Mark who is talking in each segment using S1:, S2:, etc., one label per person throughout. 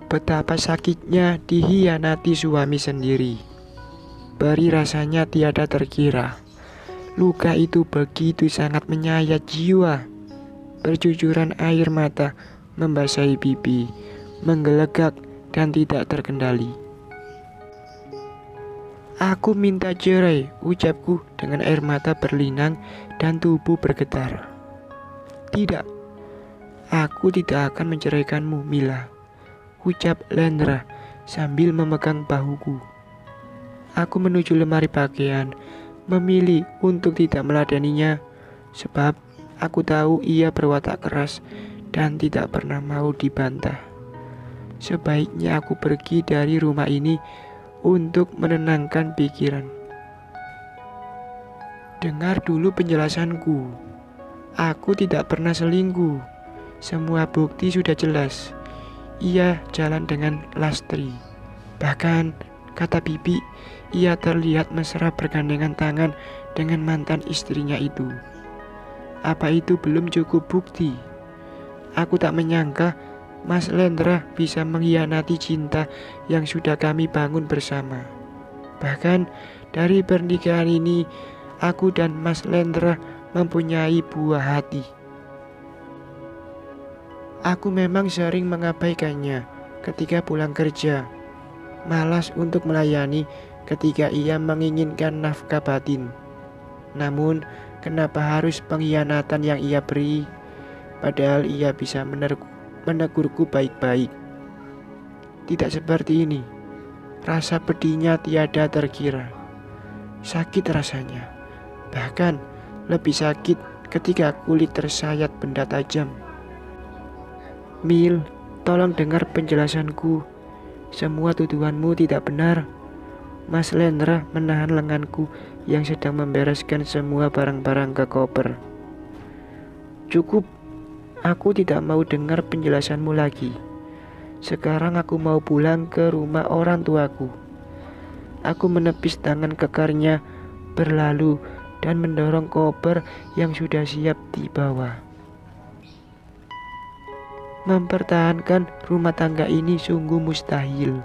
S1: Betapa sakitnya dihianati suami sendiri. Beri rasanya tiada terkira. Luka itu begitu sangat menyayat jiwa. Bercucuran air mata membasahi pipi, menggelegak dan tidak terkendali. Aku minta cerai, ucapku dengan air mata berlinang dan tubuh bergetar. Tidak, aku tidak akan menceraikanmu, Mila, ucap Lendra sambil memegang bahuku. Aku menuju lemari pakaian, memilih untuk tidak meladeninya, sebab aku tahu ia berwatak keras dan tidak pernah mau dibantah. Sebaiknya aku pergi dari rumah ini untuk menenangkan pikiran. Dengar dulu penjelasanku. Aku tidak pernah selingkuh. Semua bukti sudah jelas. Ia jalan dengan Lastri. Bahkan, kata Bibi, ia terlihat mesra bergandengan tangan dengan mantan istrinya itu. Apa itu belum cukup bukti? Aku tak menyangka Mas Lendra bisa mengkhianati cinta yang sudah kami bangun bersama. Bahkan dari pernikahan ini, aku dan Mas Lendra mempunyai buah hati. Aku memang sering mengabaikannya ketika pulang kerja, malas untuk melayani ketika ia menginginkan nafkah batin. Namun, kenapa harus pengkhianatan yang ia beri? Padahal ia bisa menegurku baik-baik. Tidak seperti ini. Rasa pedihnya tiada terkira. Sakit rasanya. Bahkan lebih sakit ketika kulit tersayat benda tajam. Mil, tolong dengar penjelasanku. Semua tuduhanmu tidak benar. Mas Lendra menahan lenganku yang sedang membereskan semua barang-barang ke koper. Cukup, aku tidak mau dengar penjelasanmu lagi. Sekarang aku mau pulang ke rumah orang tuaku. Aku menepis tangan kekarnya berlalu dan mendorong koper yang sudah siap dibawa. Mempertahankan rumah tangga ini sungguh mustahil.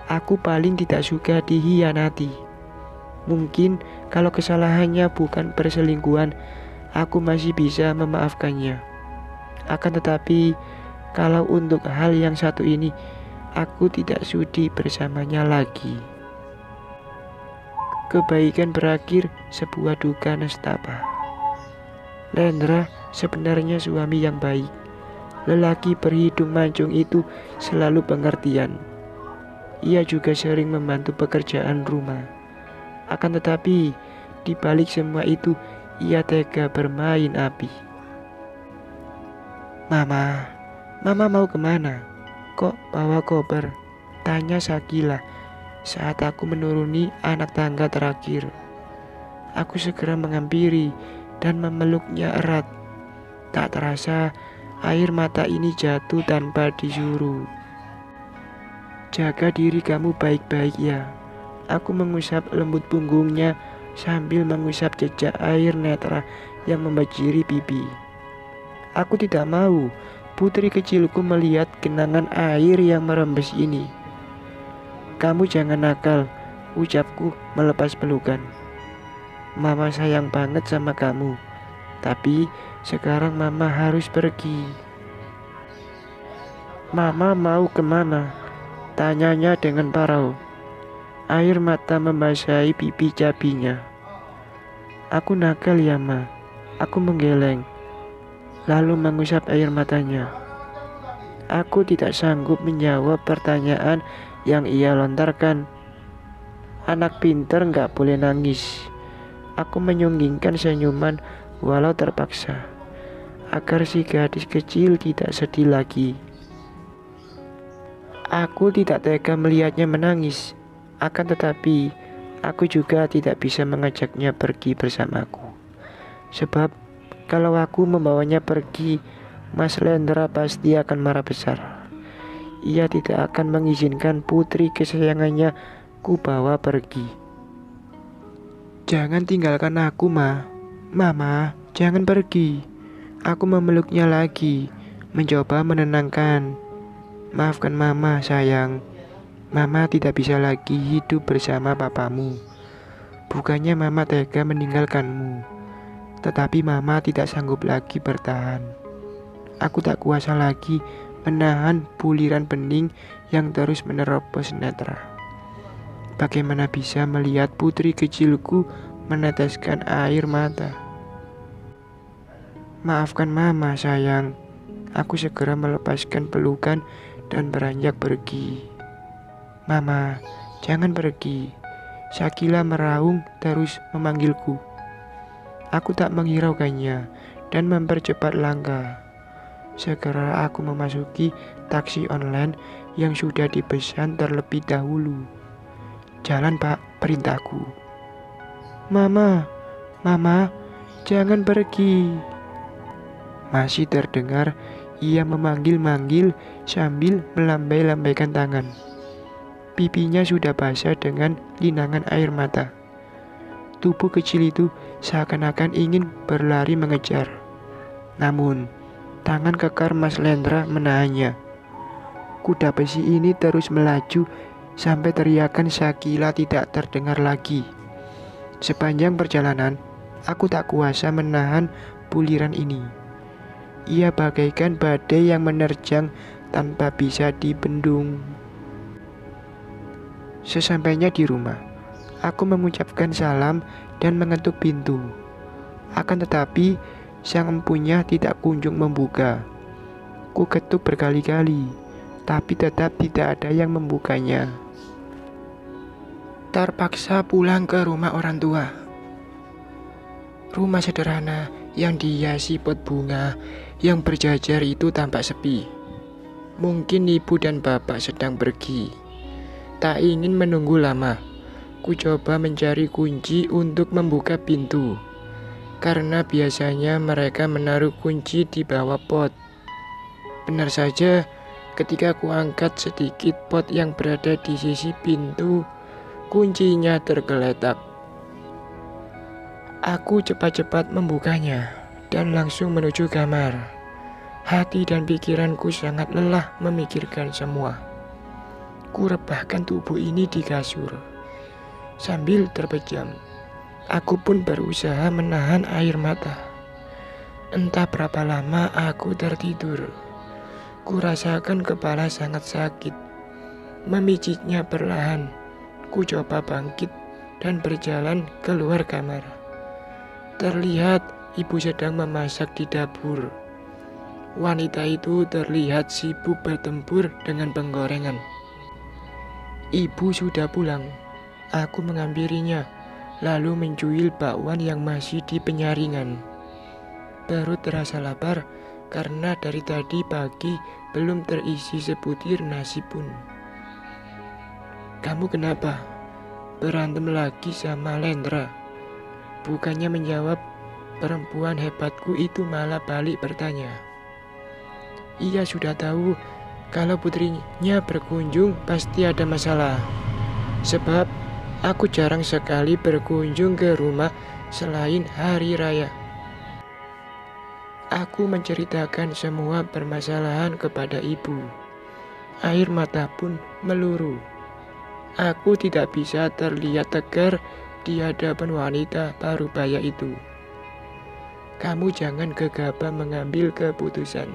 S1: Aku paling tidak suka dihianati. Mungkin kalau kesalahannya bukan perselingkuhan, aku masih bisa memaafkannya. Akan tetapi, kalau untuk hal yang satu ini, aku tidak sudi bersamanya lagi. Kebaikan berakhir sebuah duka nestapa. Lendra sebenarnya suami yang baik. Lelaki berhidung mancung itu selalu pengertian. Ia juga sering membantu pekerjaan rumah. Akan tetapi, di balik semua itu, ia tega bermain api. Mama mau kemana? Kok bawa koper? Tanya Sakila saat aku menuruni anak tangga terakhir. Aku segera menghampiri dan memeluknya erat. Tak terasa, air mata ini jatuh tanpa disuruh. Jaga diri kamu baik-baik ya. Aku mengusap lembut punggungnya sambil mengusap jejak air netra yang membajiri pipi. Aku tidak mau putri kecilku melihat genangan air yang merembes ini. Kamu jangan nakal, ucapku melepas pelukan. Mama sayang banget sama kamu. Tapi sekarang mama harus pergi. Mama mau kemana? Tanyanya dengan parau. Air mata membasahi pipi cabinya. Aku nakal ya ma. Aku menggeleng, lalu mengusap air matanya. Aku tidak sanggup menjawab pertanyaan yang ia lontarkan. Anak pintar gak boleh nangis. Aku menyunggingkan senyuman walau terpaksa, agar si gadis kecil tidak sedih lagi. Aku tidak tega melihatnya menangis. Akan tetapi, aku juga tidak bisa mengajaknya pergi bersamaku. Sebab, kalau aku membawanya pergi, Mas Lendra pasti akan marah besar. Ia tidak akan mengizinkan putri kesayangannya ku bawa pergi. Jangan tinggalkan aku, Ma. Mama, jangan pergi. Aku memeluknya lagi, mencoba menenangkan. Maafkan Mama, sayang. Mama tidak bisa lagi hidup bersama papamu. Bukannya Mama tega meninggalkanmu, tetapi Mama tidak sanggup lagi bertahan. Aku tak kuasa lagi menahan buliran bening yang terus menerobos netra. Bagaimana bisa melihat putri kecilku meneteskan air mata? Maafkan Mama, sayang. Aku segera melepaskan pelukan dan beranjak pergi. Mama, jangan pergi. Shakila meraung terus memanggilku. Aku tak menghiraukannya dan mempercepat langkah. Segera aku memasuki taksi online yang sudah dipesan terlebih dahulu. Jalan, Pak, perintahku. Mama, jangan pergi. Masih terdengar ia memanggil-manggil sambil melambai-lambaikan tangan. Pipinya sudah basah dengan linangan air mata. Tubuh kecil itu seakan-akan ingin berlari mengejar. Namun, tangan kekar Mas Lendra menahannya. Kuda besi ini terus melaju sampai teriakan Shakila tidak terdengar lagi. Sepanjang perjalanan, aku tak kuasa menahan buliran ini. Ia bagaikan badai yang menerjang tanpa bisa dibendung. Sesampainya di rumah, aku mengucapkan salam dan mengetuk pintu. Akan tetapi, sang empunya tidak kunjung membuka. Ku ketuk berkali-kali, tapi tetap tidak ada yang membukanya. Terpaksa pulang ke rumah orang tua. Rumah sederhana yang dihiasi pot bunga yang berjajar itu tampak sepi. Mungkin ibu dan bapak sedang pergi. Tak ingin menunggu lama, ku coba mencari kunci untuk membuka pintu. Karena biasanya mereka menaruh kunci di bawah pot. Benar saja, ketika ku angkat sedikit pot yang berada di sisi pintu, kuncinya tergeletak. Aku cepat-cepat membukanya dan langsung menuju kamar. Hati dan pikiranku sangat lelah memikirkan semua. Ku rebahkan tubuh ini di kasur. Sambil terpejam, aku pun berusaha menahan air mata. Entah berapa lama aku tertidur. Ku rasakan kepala sangat sakit. Memijitnya perlahan. Ku coba bangkit dan berjalan keluar kamar. Terlihat ibu sedang memasak di dapur. Wanita itu terlihat sibuk bertempur dengan penggorengan. Ibu sudah pulang. Aku menghampirinya, lalu mencuil bakwan yang masih di penyaringan. Perut terasa lapar karena dari tadi pagi belum terisi sebutir nasi pun. Kamu kenapa? Berantem lagi sama Lendra? Bukannya menjawab, perempuan hebatku itu malah balik bertanya. Ia sudah tahu kalau putrinya berkunjung pasti ada masalah. Sebab aku jarang sekali berkunjung ke rumah selain hari raya. Aku menceritakan semua permasalahan kepada ibu. Air mata pun meluru. Aku tidak bisa terlihat tegar di hadapan wanita parubaya itu. Kamu jangan gegabah mengambil keputusan.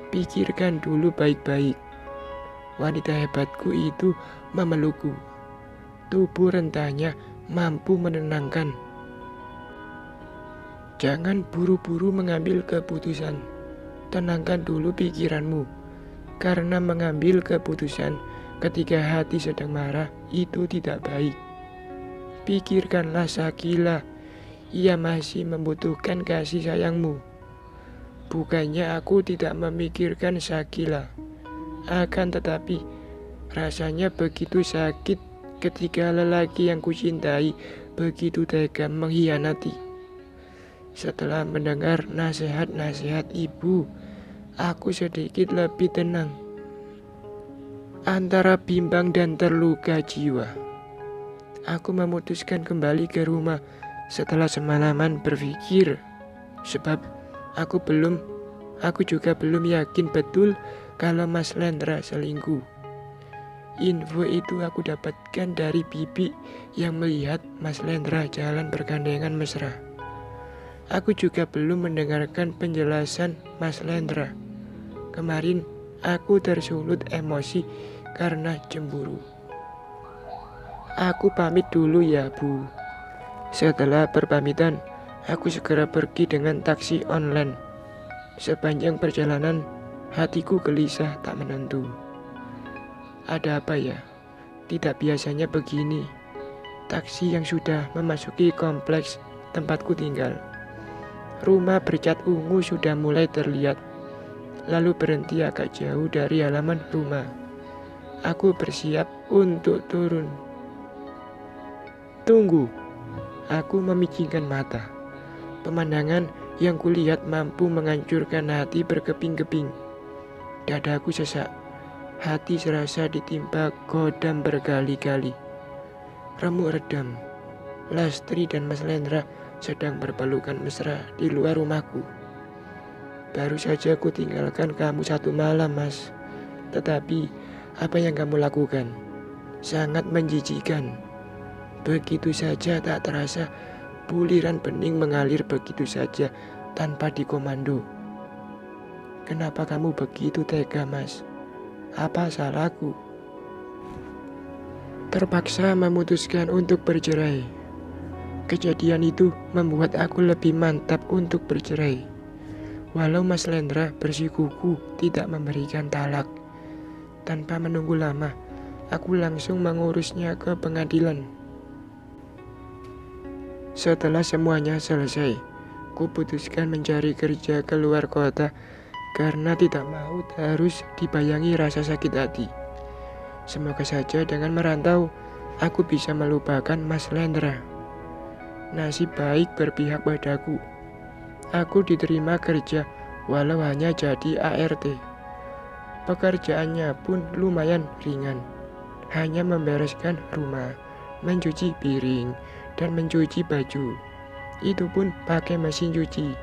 S1: Pikirkan dulu baik-baik. Wanita hebatku itu memelukku. Tubuh rentahnya mampu menenangkan. Jangan buru-buru mengambil keputusan. Tenangkan dulu pikiranmu. Karena mengambil keputusan ketika hati sedang marah itu tidak baik. Pikirkanlah Shakila. Ia masih membutuhkan kasih sayangmu. Bukannya aku tidak memikirkan Shakila. Akan tetapi rasanya begitu sakit ketika lelaki yang kucintai begitu tega mengkhianati. Setelah mendengar nasihat-nasihat ibu, aku sedikit lebih tenang. Antara bimbang dan terluka jiwa, aku memutuskan kembali ke rumah setelah semalaman berpikir. Sebab aku juga belum yakin betul kalau Mas Lendra selingkuh. Info itu aku dapatkan dari Bibi yang melihat Mas Lendra jalan bergandengan mesra. Aku juga belum mendengarkan penjelasan Mas Lendra. Kemarin aku tersulut emosi karena cemburu. Aku pamit dulu ya, Bu. Setelah berpamitan, aku segera pergi dengan taksi online. Sepanjang perjalanan, hatiku gelisah tak menentu. Ada apa ya? Tidak biasanya begini. Taksi yang sudah memasuki kompleks tempatku tinggal. Rumah bercat ungu sudah mulai terlihat. Lalu berhenti agak jauh dari halaman rumah. Aku bersiap untuk turun. Tunggu. Aku memicingkan mata. Pemandangan yang kulihat mampu menghancurkan hati berkeping-keping. Dadaku sesak. Hati serasa ditimpa godam berkali-kali. Remuk redam. Lastri dan Mas Lendra sedang berpelukan mesra di luar rumahku. Baru saja aku tinggalkan kamu 1 malam, Mas. Tetapi apa yang kamu lakukan sangat menjijikkan. Begitu saja tak terasa, buliran bening mengalir begitu saja tanpa dikomando. Kenapa kamu begitu tega, Mas? Apa salahku? Terpaksa memutuskan untuk bercerai. Kejadian itu membuat aku lebih mantap untuk bercerai. Walau Mas Lendra bersikukuh tidak memberikan talak. Tanpa menunggu lama, aku langsung mengurusnya ke pengadilan. Setelah semuanya selesai, kuputuskan mencari kerja ke luar kota karena tidak mau harus dibayangi rasa sakit hati. Semoga saja dengan merantau, aku bisa melupakan Mas Lendra. Nasib baik berpihak padaku. Aku diterima kerja walau hanya jadi ART. Pekerjaannya pun lumayan ringan. Hanya membereskan rumah, mencuci piring, dan mencuci baju. Itu pun pakai mesin cuci.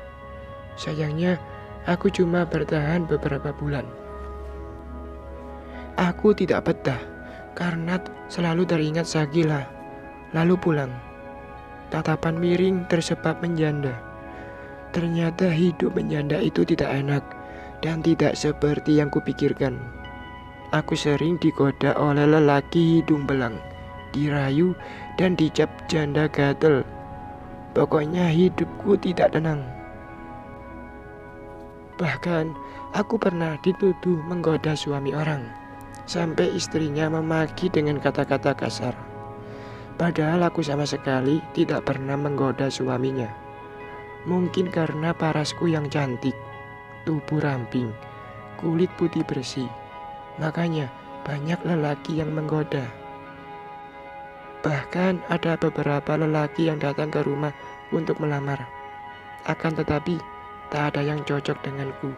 S1: Sayangnya, aku cuma bertahan beberapa bulan. Aku tidak betah karena selalu teringat Sagila, lalu pulang. Tatapan miring tersebab menjanda. Ternyata hidup menjanda itu tidak enak dan tidak seperti yang kupikirkan. Aku sering digoda oleh lelaki hidung belang, dirayu dan dicap janda gatel. Pokoknya hidupku tidak tenang. Bahkan aku pernah dituduh menggoda suami orang, sampai istrinya memaki dengan kata-kata kasar. Padahal aku sama sekali tidak pernah menggoda suaminya. Mungkin karena parasku yang cantik, tubuh ramping, kulit putih bersih. Makanya banyak lelaki yang menggoda. Bahkan ada beberapa lelaki yang datang ke rumah untuk melamar. Akan tetapi tak ada yang cocok denganku.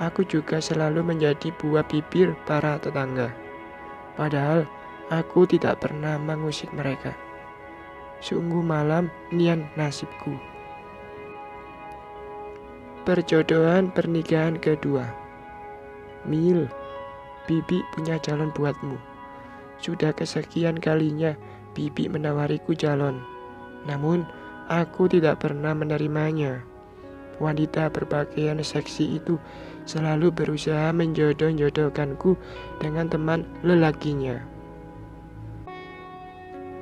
S1: Aku juga selalu menjadi buah bibir para tetangga. Padahal aku tidak pernah mengusik mereka. Sungguh malam nian nasibku. Perjodohan pernikahan kedua. Mil, Bibi punya calon buatmu. Sudah kesekian kalinya Bibi menawariku calon. Namun aku tidak pernah menerimanya. Wanita berpakaian seksi itu selalu berusaha menjodoh-jodohkanku dengan teman lelakinya.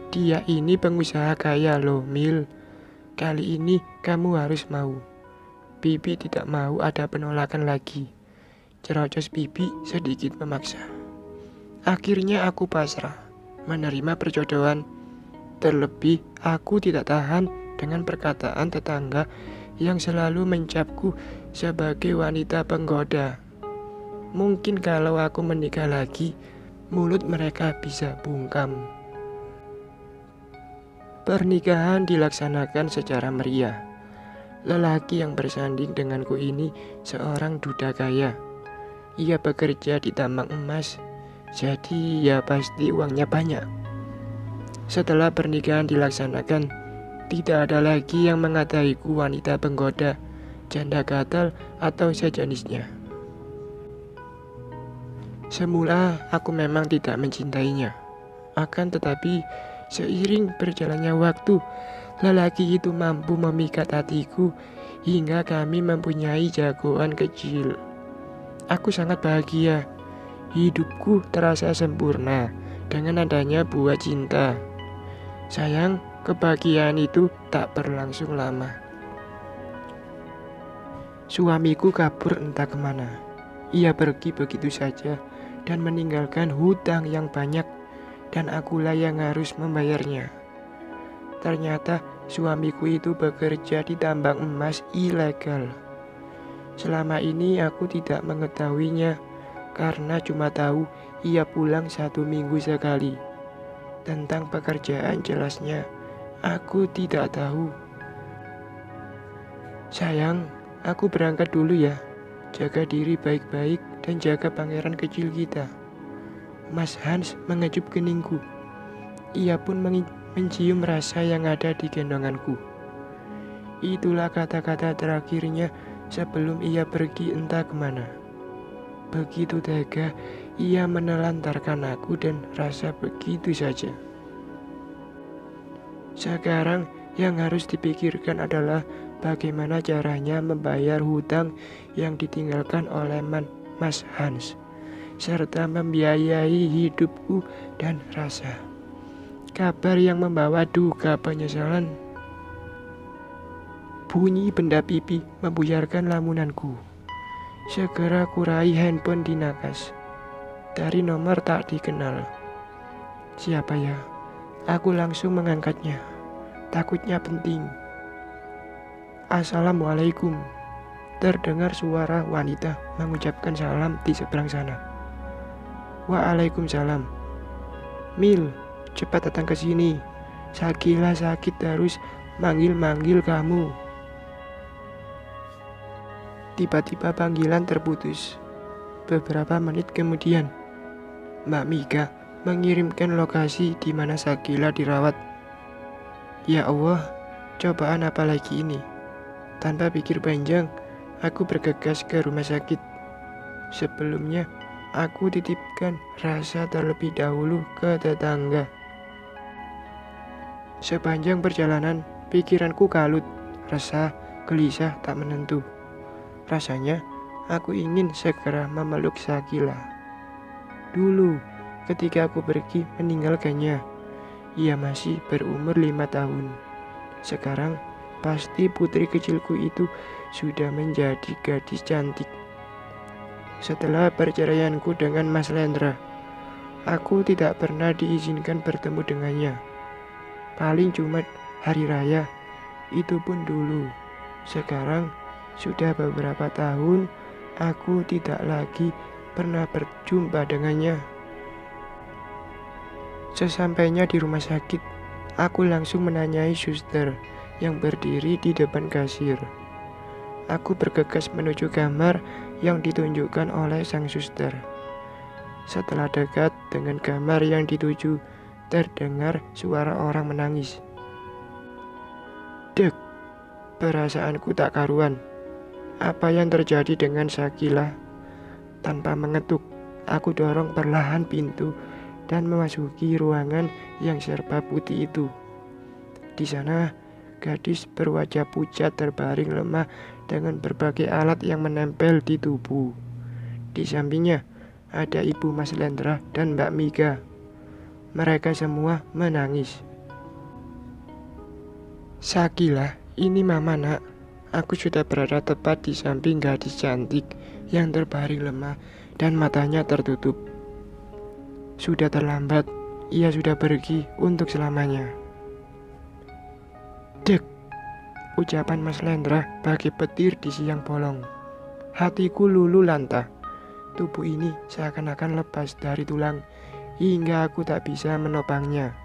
S1: Dia ini pengusaha kaya loh, Mil. Kali ini kamu harus mau. Bibi tidak mau ada penolakan lagi. Cerocos Bibi sedikit memaksa. Akhirnya aku pasrah menerima perjodohan. Terlebih aku tidak tahan dengan perkataan tetangga yang selalu mencapku sebagai wanita penggoda. Mungkin kalau aku menikah lagi, mulut mereka bisa bungkam. Pernikahan dilaksanakan secara meriah. Lelaki yang bersanding denganku ini seorang duda kaya. Ia bekerja di tambang emas, jadi ya pasti uangnya banyak. Setelah pernikahan dilaksanakan, tidak ada lagi yang mengataiku wanita penggoda, janda gatal, atau sejenisnya. Semula aku memang tidak mencintainya. Akan tetapi seiring berjalannya waktu, lelaki itu mampu memikat hatiku hingga kami mempunyai jagoan kecil. Aku sangat bahagia. Hidupku terasa sempurna dengan adanya buah cinta. Sayang, kebahagiaan itu tak berlangsung lama. Suamiku kabur entah kemana. Ia pergi begitu saja dan meninggalkan hutang yang banyak, dan akulah yang harus membayarnya. Ternyata suamiku itu bekerja di tambang emas ilegal. Selama ini aku tidak mengetahuinya karena cuma tahu ia pulang 1 minggu sekali. Tentang pekerjaan jelasnya aku tidak tahu. Sayang, aku berangkat dulu ya. Jaga diri baik-baik dan jaga pangeran kecil kita. Mas Hans mengecup keningku. Ia pun mencium rasa yang ada di gendonganku. Itulah kata-kata terakhirnya sebelum ia pergi entah kemana. Begitu tega ia menelantarkan aku dan rasa begitu saja. Sekarang yang harus dipikirkan adalah bagaimana caranya membayar hutang yang ditinggalkan oleh Mas Hans, serta membiayai hidupku dan rasa. Kabar yang membawa duka penyesalan. Bunyi benda pipi membuyarkan lamunanku. Segera kurai handphone di nakas. Dari nomor tak dikenal. Siapa ya? Aku langsung mengangkatnya. Takutnya penting. Assalamualaikum. Terdengar suara wanita mengucapkan salam di seberang sana. Waalaikumsalam. Mil, cepat datang ke sini. Sakila sakit terus manggil-manggil kamu. Tiba-tiba panggilan terputus. Beberapa menit kemudian, Mbak Mika mengirimkan lokasi di mana Sakila dirawat. Ya Allah, cobaan apa lagi ini? Tanpa pikir panjang, aku bergegas ke rumah sakit. Sebelumnya, aku titipkan rasa terlebih dahulu ke tetangga. Sepanjang perjalanan, pikiranku kalut, resah, gelisah tak menentu. Rasanya, aku ingin segera memeluk Sakila. Dulu, ketika aku pergi meninggalkannya, ia masih berumur 5 tahun. Sekarang, pasti putri kecilku itu sudah menjadi gadis cantik. Setelah perceraianku dengan Mas Lendra, aku tidak pernah diizinkan bertemu dengannya. Paling cuma hari raya, itu pun dulu. Sekarang, sudah beberapa tahun, aku tidak lagi pernah berjumpa dengannya. Sesampainya di rumah sakit, aku langsung menanyai suster yang berdiri di depan kasir. Aku bergegas menuju kamar yang ditunjukkan oleh sang suster. Setelah dekat dengan kamar yang dituju, terdengar suara orang menangis. Dek, perasaanku tak karuan. Apa yang terjadi dengan Sakila? Tanpa mengetuk, aku dorong perlahan pintu dan memasuki ruangan yang serba putih itu. Di sana, gadis berwajah pucat terbaring lemah dengan berbagai alat yang menempel di tubuh. Di sampingnya, ada ibu Mas Lendra dan Mbak Mika. Mereka semua menangis. Sakila, ini mama nak. Aku sudah berada tepat di samping gadis cantik yang terbaring lemah dan matanya tertutup. Sudah terlambat, ia sudah pergi untuk selamanya. Dek, ucapan Mas Lendra bagai petir di siang bolong. Hatiku luluh lantah. Tubuh ini seakan-akan lepas dari tulang hingga aku tak bisa menopangnya.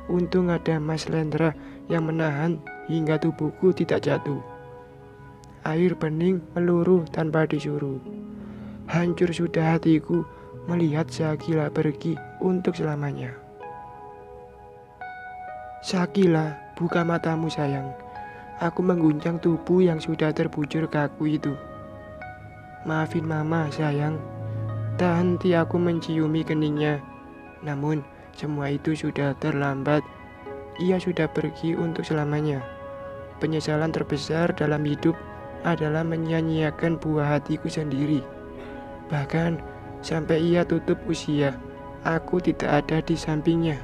S1: Untung ada Mas Lendra yang menahan hingga tubuhku tidak jatuh. Air bening meluruh tanpa disuruh. Hancur sudah hatiku melihat Sakila pergi untuk selamanya. Sakila, buka matamu sayang. Aku mengguncang tubuh yang sudah terbujur kaku itu. Maafin mama sayang. Tak henti aku menciumi keningnya. Namun, semua itu sudah terlambat. Ia sudah pergi untuk selamanya. Penyesalan terbesar dalam hidup adalah menyia-nyiakan buah hatiku sendiri. Bahkan, sampai ia tutup usia, aku tidak ada di sampingnya.